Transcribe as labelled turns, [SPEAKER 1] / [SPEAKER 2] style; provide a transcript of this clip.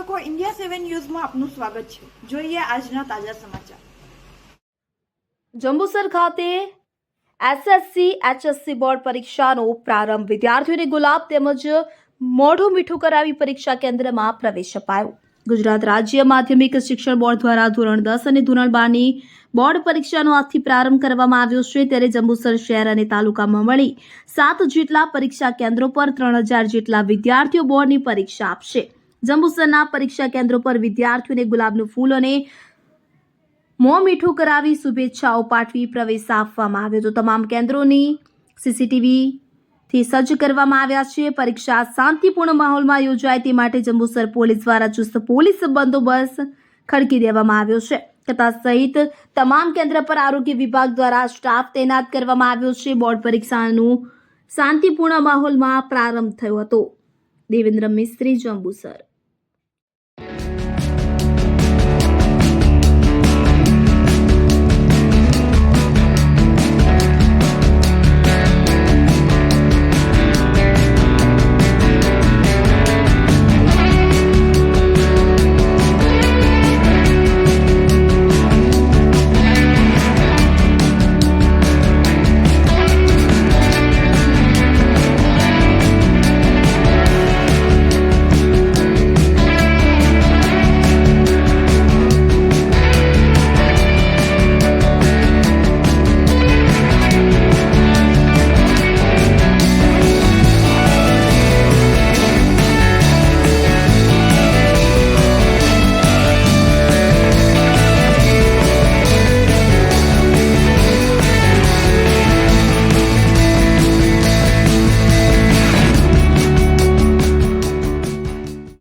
[SPEAKER 1] દર્શકો, ઇન્ડિયા 7 ન્યૂઝમાં આપનું સ્વાગત છે। જોઈએ આજના તાજા સમાચાર।
[SPEAKER 2] જંબુસર ખાતે એસએસસી એચએસસી બોર્ડ પરીક્ષાનો પ્રારંભ। વિદ્યાર્થીઓને ગુલાબ તેમજ મોઢું મીઠું કરાવી પરીક્ષા કેન્દ્રમાં પ્રવેશ અપાયો। ગુજરાત રાજ્ય માધ્યમિક શિક્ષણ બોર્ડ દ્વારા ધોરણ 10 અને ધોરણ 12ની બોર્ડ પરીક્ષાનો આજથી પ્રારંભ કરવામાં આવ્યો છે। ત્યારે જંબુસર શહેર અને તાલુકામાં મળી 7 જેટલા પરીક્ષા કેન્દ્રો પર 3000 જેટલા વિદ્યાર્થીઓ બોર્ડની પરીક્ષા આપશે। જંબુસરના પરીક્ષા કેન્દ્રો પર વિદ્યાર્થીઓને ગુલાબનું ફૂલ અને મોં મીઠું કરાવી શુભેચ્છાઓ પાઠવી પ્રવેશ આપવામાં આવ્યો હતો। તમામ કેન્દ્રોની સીસીટીવીથી સજ્જ કરવામાં આવ્યા છે। પરીક્ષા શાંતિપૂર્ણ માહોલમાં યોજાય તે માટે જંબુસર પોલીસ દ્વારા ચુસ્ત પોલીસ બંદોબસ્ત ખડકી દેવામાં આવ્યો છે। તથા સહિત તમામ કેન્દ્ર પર આરોગ્ય વિભાગ દ્વારા સ્ટાફ તૈનાત કરવામાં આવ્યો છે। બોર્ડ પરીક્ષાનું શાંતિપૂર્ણ માહોલમાં પ્રારંભ થયો હતો। દેવેન્દ્ર મિસ્ત્રી, જંબુસર।